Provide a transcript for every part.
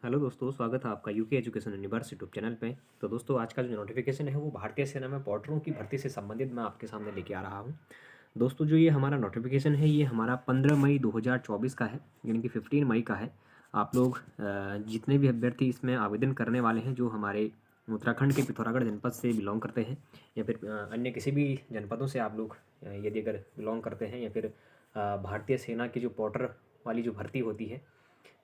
Hello दोस्तों, स्वागत है आपका UK education universe YouTube channel पे। तो दोस्तों, आज का जो नोटिफिकेशन है वो भारतीय सेना में पोर्टरों की भर्ती से संबंधित मैं आपके सामने लेके आ रहा हूँ। दोस्तों, जो ये हमारा नोटिफिकेशन है ये हमारा 15 मई 2024 का है, यानी कि 15 मई का है। आप लोग जितने भी अभ्यर्थी इसमें आवेदन करने वाले हैं जो हमारे उत्तराखंड के पिथौरागढ़ जनपद से बिलोंग करते हैं या फिर अन्य किसी भी जनपदों से आप लोग यदि अगर बिलोंग करते हैं या फिर भारतीय सेना की जो पोर्टर वाली जो भर्ती होती है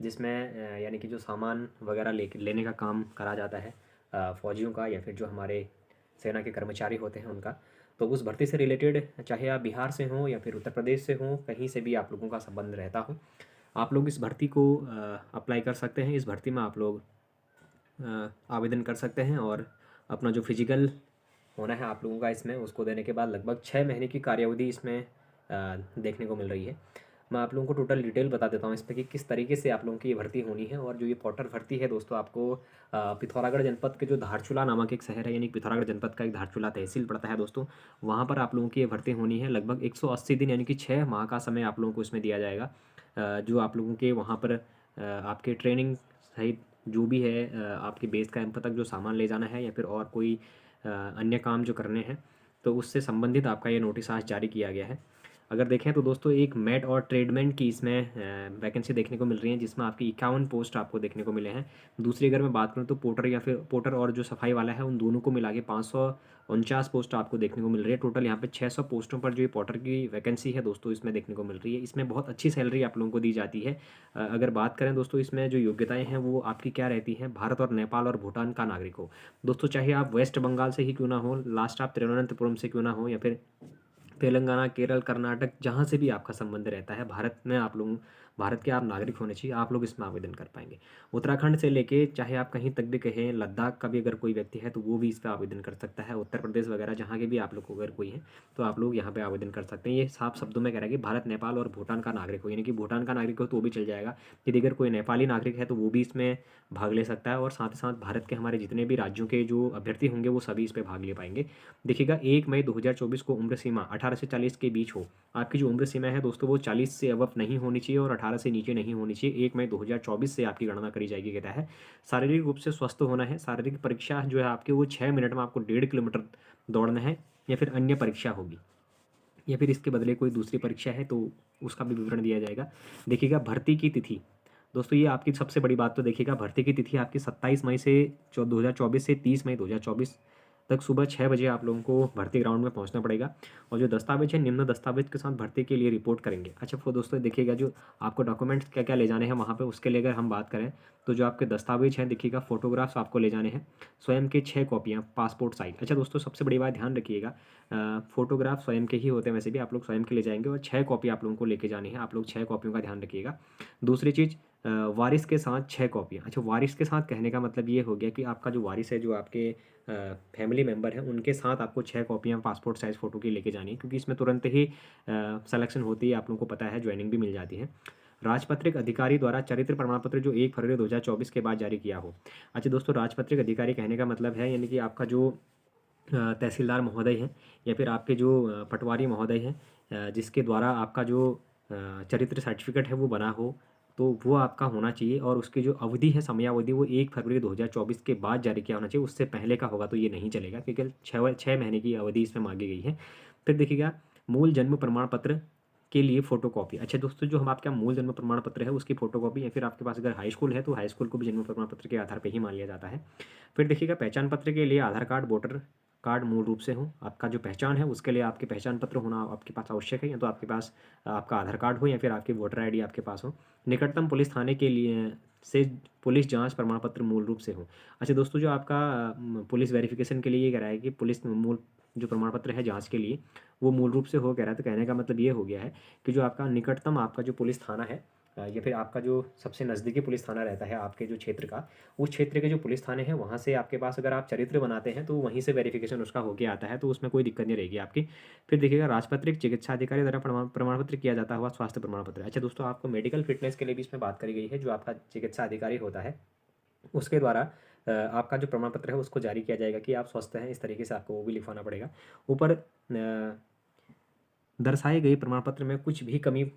जिसमें यानी कि जो सामान वगैरह लेने का काम करा जाता है फ़ौजियों का या फिर जो हमारे सेना के कर्मचारी होते हैं उनका। तो उस भर्ती से रिलेटेड चाहे आप बिहार से हों या फिर उत्तर प्रदेश से हों, कहीं से भी आप लोगों का संबंध रहता हो, आप लोग इस भर्ती को अप्लाई कर सकते हैं। इस भर्ती में आप लोग आवेदन कर सकते हैं और अपना जो फिजिकल होना है आप लोगों का इसमें, उसको देने के बाद लगभग 6 महीने की कार्यावधि इसमें देखने को मिल रही है। मैं आप लोगों को टोटल डिटेल बता देता हूँ इस पर कि किस तरीके से आप लोगों की ये भर्ती होनी है। और जो ये पोर्टर भर्ती है दोस्तों, आपको पिथौरागढ़ जनपद के जो धारचूला नामक एक शहर है, यानी पिथौरागढ़ जनपद का एक धारचूला तहसील पड़ता है दोस्तों, वहाँ पर आप लोगों की ये भर्ती होनी है। लगभग 180 दिन यानी कि 6 माह का समय आप लोगों को इसमें दिया जाएगा। जो आप लोगों के वहाँ पर आपके ट्रेनिंग सहित जो भी है आपके बेस कैंप तक जो सामान ले जाना है या फिर और कोई अन्य काम जो करने हैं, तो उससे संबंधित आपका ये नोटिस आज जारी किया गया है। अगर देखें तो दोस्तों, एक मैट और ट्रेडमेंट की इसमें वैकेंसी देखने को मिल रही है, जिसमें आपकी 51 पोस्ट आपको देखने को मिले हैं। दूसरी अगर मैं बात करूं तो पोर्टर या फिर पोर्टर और जो सफाई वाला है, उन दोनों को मिला के 549 पोस्ट आपको देखने को मिल रही है। टोटल यहाँ पे 600 पोस्टों पर जो ये पोर्टर की वैकेंसी है दोस्तों, इसमें देखने को मिल रही है। इसमें बहुत अच्छी सैलरी आप लोगों को दी जाती है। अगर बात करें दोस्तों, इसमें जो योग्यताएं हैं वो आपकी क्या रहती हैं, भारत और नेपाल और भूटान का नागरिक हो दोस्तों, चाहे आप वेस्ट बंगाल से ही क्यों ना हो, लास्ट आप तिरुवनंतपुरम से क्यों ना हो, या फिर तेलंगाना, केरल, कर्नाटक, जहाँ से भी आपका संबंध रहता है भारत में, आप लोग भारत के आप नागरिक होने चाहिए, आप लोग इसमें आवेदन कर पाएंगे। उत्तराखंड से लेके चाहे आप कहीं तक भी कहें, लद्दाख का भी अगर कोई व्यक्ति है तो वो भी इस पर आवेदन कर सकता है। उत्तर प्रदेश वगैरह जहाँ के भी आप लोग को अगर कोई है तो आप लोग यहाँ पे आवेदन कर सकते हैं। ये साफ शब्दों में कह रहा है कि भारत, नेपाल और भूटान का नागरिक हो, यानी कि भूटान का नागरिक हो तो वो भी चल जाएगा। यदि अगर कोई नेपाली नागरिक है तो वो भी इसमें भाग ले सकता है। और साथ ही साथ भारत के हमारे जितने भी राज्यों के जो अभ्यर्थी होंगे वो सभी इस पर भाग ले पाएंगे। देखिएगा, 1 मई 2024 को उम्र सीमा 18 से 40 के बीच हो। आपकी जो उम्र सीमा है दोस्तों वो 40 से अबव नहीं होनी चाहिए और 18 से नीचे नहीं होनी चाहिए। 1 मई 2024 से आपकी गणना करी जाएगी। कहता है शारीरिक रूप से स्वस्थ होना है। शारीरिक परीक्षा जो है आपकी वो 6 मिनट में आपको 1.5 किलोमीटर दौड़ना है, या फिर अन्य परीक्षा होगी, या फिर इसके बदले कोई दूसरी परीक्षा है तो उसका भी विवरण दिया जाएगा। देखिएगा, भर्ती की तिथि दोस्तों, ये आपकी सबसे बड़ी बात। तो देखिएगा, भर्ती की तिथि आपकी 27 मई से 2024 से 30 मई 2024 तक सुबह 6 बजे आप लोगों को भर्ती ग्राउंड में पहुंचना पड़ेगा। और जो दस्तावेज है, निम्न दस्तावेज के साथ भर्ती के लिए रिपोर्ट करेंगे। अच्छा, वो दोस्तों देखिएगा, जो आपको डॉक्यूमेंट्स क्या क्या ले जाने हैं वहाँ पे, उसके लिए अगर हम बात करें तो जो आपके दस्तावेज हैं, देखिएगा, फोटोग्राफ्स आपको ले जाने हैं, स्वयं के 6 कॉपियाँ पासपोर्ट साइज। अच्छा दोस्तों, सबसे बड़ी बात ध्यान रखिएगा, फोटोग्राफ स्वयं के ही होते हैं, वैसे भी आप लोग स्वयं के ले जाएंगे और 6 कॉपी आप लोगों को लेके जानी है। आप लोग 6 कॉपियों का ध्यान रखिएगा। दूसरी चीज़, वारिस के साथ 6 कॉपियाँ। अच्छा, वारिस के साथ कहने का मतलब ये हो गया कि आपका जो वारिस है, जो आपके फैमिली मेम्बर हैं, उनके साथ आपको 6 कॉपियाँ पासपोर्ट साइज़ फ़ोटो की लेके जानी है, क्योंकि इसमें तुरंत ही सिलेक्शन होती है, आप लोगों को पता है, ज्वाइनिंग भी मिल जाती है। राजपत्रित अधिकारी द्वारा चरित्र प्रमाण पत्र जो 1 फरवरी 2024 के बाद जारी किया हो। अच्छा दोस्तों, राजपत्रित अधिकारी कहने का मतलब है यानी कि आपका जो तहसीलदार महोदय हैं या फिर आपके जो पटवारी महोदय हैं, जिसके द्वारा आपका जो चरित्र सर्टिफिकेट है वो बना हो, तो वो आपका होना चाहिए। और उसकी जो अवधि है, समयावधि, वो 1 फरवरी 2024 के बाद जारी किया होना चाहिए। उससे पहले का होगा तो ये नहीं चलेगा, क्योंकि 6 महीने की अवधि इसमें मांगी गई है। फिर देखिएगा, मूल जन्म प्रमाण पत्र के लिए फ़ोटोकॉपी। अच्छा दोस्तों, जो हम आपका मूल जन्म प्रमाण पत्र है उसकी फ़ोटोकॉपी, या फिर आपके पास अगर हाई स्कूल है तो हाई स्कूल को भी जन्म प्रमाण पत्र के आधार पर ही मान लिया जाता है। फिर देखिएगा, पहचान पत्र के लिए आधार कार्ड, वोटर कार्ड मूल रूप से हो। आपका जो पहचान है उसके लिए आपके पहचान पत्र होना आपके पास आवश्यक है, या तो आपके पास आपका आधार कार्ड हो या फिर आपकी वोटर आईडी आपके पास हो। निकटतम पुलिस थाने के लिए से पुलिस जांच प्रमाण पत्र मूल रूप से हो। अच्छा दोस्तों, जो आपका पुलिस वेरिफिकेशन के लिए ये कह रहा है कि पुलिस मूल जो प्रमाण पत्र है जांच के लिए, वो मूल रूप से हो कह रहा है। तो कहने का मतलब ये हो गया है कि जो आपका निकटतम आपका जो पुलिस थाना है, या फिर आपका जो सबसे नज़दीकी पुलिस थाना रहता है आपके जो क्षेत्र का, उस क्षेत्र के जो पुलिस थाने हैं वहाँ से आपके पास अगर आप चरित्र बनाते हैं तो वहीं से वेरिफिकेशन उसका होके आता है, तो उसमें कोई दिक्कत नहीं रहेगी आपकी। फिर देखिएगा, राजपत्रित चिकित्सा अधिकारी द्वारा प्रमाण पत्र किया जाता हुआ स्वास्थ्य प्रमाण पत्र। अच्छा दोस्तों, आपको मेडिकल फिटनेस के लिए भी इसमें बात करी गई है। जो आपका चिकित्सा अधिकारी होता है उसके द्वारा आपका जो प्रमाण पत्र है उसको जारी किया जाएगा कि आप स्वस्थ हैं, इस तरीके से आपको वो भी लिखवाना पड़ेगा। ऊपर दर्शाए गए प्रमाण पत्र में कुछ भी कमी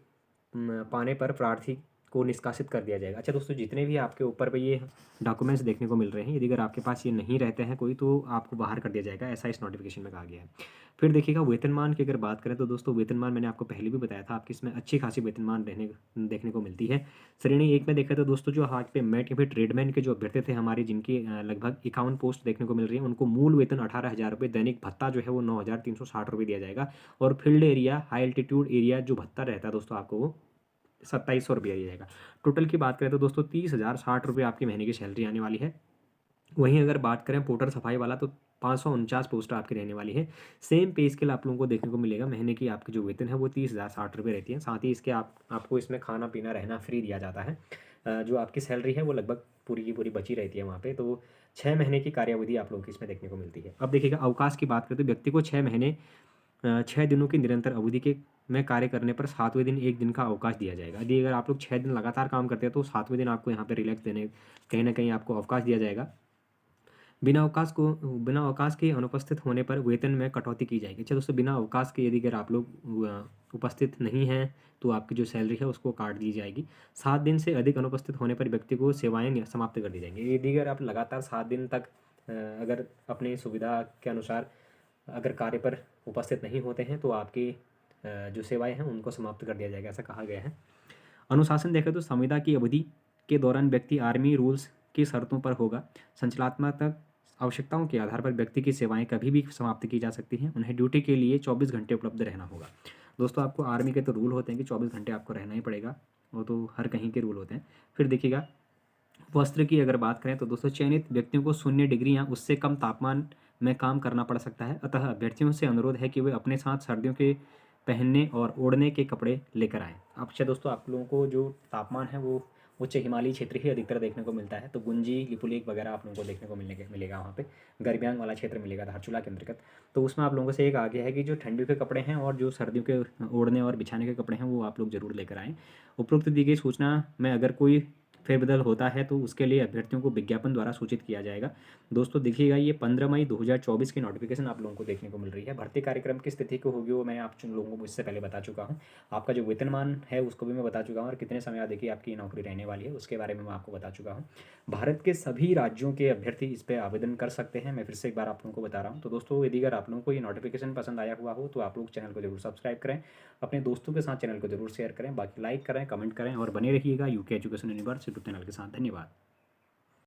पाने पर प्रार्थी को निष्कासित कर दिया जाएगा। अच्छा दोस्तों, जितने भी आपके ऊपर पे ये डॉक्यूमेंट्स देखने को मिल रहे हैं, यदि अगर आपके पास ये नहीं रहते हैं कोई, तो आपको बाहर कर दिया जाएगा, ऐसा इस नोटिफिकेशन में कहा गया है। फिर देखिएगा वेतनमान की अगर बात करें तो दोस्तों वेतनमान मैंने आपको पहले भी बताया था, आपकी इसमें अच्छी खासी वेतनमान देखने को मिलती है। श्रेणी 1 में देखा तो दोस्तों जो हाथ पे मेट या फिर ट्रेडमैन के जो अभ्यर्थी थे हमारे, जिनकी लगभग 51 पोस्ट देखने को मिल रही है, उनको मूल वेतन 18,000 रुपये, दैनिक भत्ता जो है वो 9,360 रुपये दिया जाएगा। और field area, high altitude area जो भत्ता रहता है दोस्तों आपको वो 2700 रुपया दिया जाएगा। टोटल की बात करें तो दोस्तों 30,060 रुपये आपकी महीने की सैलरी आने वाली है। वहीं अगर बात करें पोर्टर सफाई वाला, तो 549 पोस्ट आपकी रहने वाली है। सेम पे स्केल आप लोगों को देखने को मिलेगा। महीने की आपकी जो वेतन है वो 30,060 रुपये रहती है। साथ ही इसके आपको इसमें खाना पीना रहना फ्री दिया जाता है। जो आपकी सैलरी है वो लगभग पूरी की पूरी बची रहती है वहाँ पे। तो 6 महीने की कार्यावधि आप लोगों की इसमें देखने को मिलती है। अब देखिएगा अवकाश की बात करें तो व्यक्ति को 6 दिनों की निरंतर अवधि के में कार्य करने पर 7वें दिन 1 दिन का अवकाश दिया जाएगा। यदि अगर आप लोग 6 दिन लगातार काम करते हैं तो 7वें दिन आपको यहाँ पे रिलैक्स देने, कहीं ना कहीं आपको अवकाश दिया जाएगा। बिना अवकाश के अनुपस्थित होने पर वेतन में कटौती की जाएगी। अच्छा दोस्तों, बिना अवकाश के यदि अगर आप लोग उपस्थित नहीं हैं तो आपकी जो सैलरी है उसको काट दी जाएगी। 7 दिन से अधिक अनुपस्थित होने पर व्यक्ति को सेवाएं समाप्त कर दी जाएंगी। यदि अगर आप लगातार 7 दिन तक अगर अपनी सुविधा के अनुसार अगर कार्य पर उपस्थित नहीं होते हैं तो आपकी जो सेवाएं हैं उनको समाप्त कर दिया जाएगा, ऐसा कहा गया है। अनुशासन देखें तो संविदा की अवधि के दौरान व्यक्ति आर्मी रूल्स की शर्तों पर होगा। संचालनात्मक आवश्यकताओं के आधार पर व्यक्ति की सेवाएं कभी भी समाप्त की जा सकती हैं। उन्हें ड्यूटी के लिए 24 घंटे उपलब्ध रहना होगा। दोस्तों आपको आर्मी के तो रूल होते हैं कि 24 घंटे आपको रहना ही पड़ेगा, वो तो हर कहीं के रूल होते हैं। फिर देखिएगा वस्त्र की अगर बात करें तो दोस्तों चयनित व्यक्तियों को 0 डिग्री या उससे कम तापमान में काम करना पड़ सकता है। अतः अभ्यर्थियों से अनुरोध है कि वे अपने साथ सर्दियों के पहनने और ओढ़ने के कपड़े लेकर आएँ। अच्छा दोस्तों, आप लोगों को जो तापमान है वो उच्च हिमालयी क्षेत्र ही अधिकतर देखने को मिलता है। तो गुंजी, लिपुलेख वगैरह आप लोगों को देखने को मिलेगा वहाँ पे। गर्मियांग वाला क्षेत्र मिलेगा धारचूला के अंतर्गत। तो उसमें आप लोगों से एक आ गया है कि जो ठंडियों के कपड़े हैं और जो सर्दियों के ओढ़ने और बिछाने के कपड़े हैं वो आप लोग ज़रूर लेकर आएँ। उपरोक्त दी गई सूचना में अगर कोई फेरबदल होता है तो उसके लिए अभ्यर्थियों को विज्ञापन द्वारा सूचित किया जाएगा। दोस्तों देखिएगा, ये 15 मई 2024 की नोटिफिकेशन आप लोगों को देखने को मिल रही है। भर्ती कार्यक्रम की स्थिति को होगी वो मैं आप लोगों को इससे पहले बता चुका हूँ। आपका जो वेतनमान है उसको भी मैं बता चुका हूँ, और कितने समय देखिए आपकी नौकरी रहने वाली है उसके बारे में मैं आपको बता चुका हूँ। भारत के सभी राज्यों के अभ्यर्थी इस पर आवेदन कर सकते हैं। मैं फिर से एक बार आप लोगों को बता रहा हूँ। तो दोस्तों यदि अगर आप लोगों को ये नोटिफिकेशन पसंद आया हुआ हो तो आप लोग चैनल को जरूर सब्सक्राइब करें, अपने दोस्तों के साथ चैनल को जरूर शेयर करें, बाकी लाइक करें, कमेंट करें और बने रहिएगा यूके एजुकेशन यूनिवर्सिटी चैनल के साथ। धन्यवाद।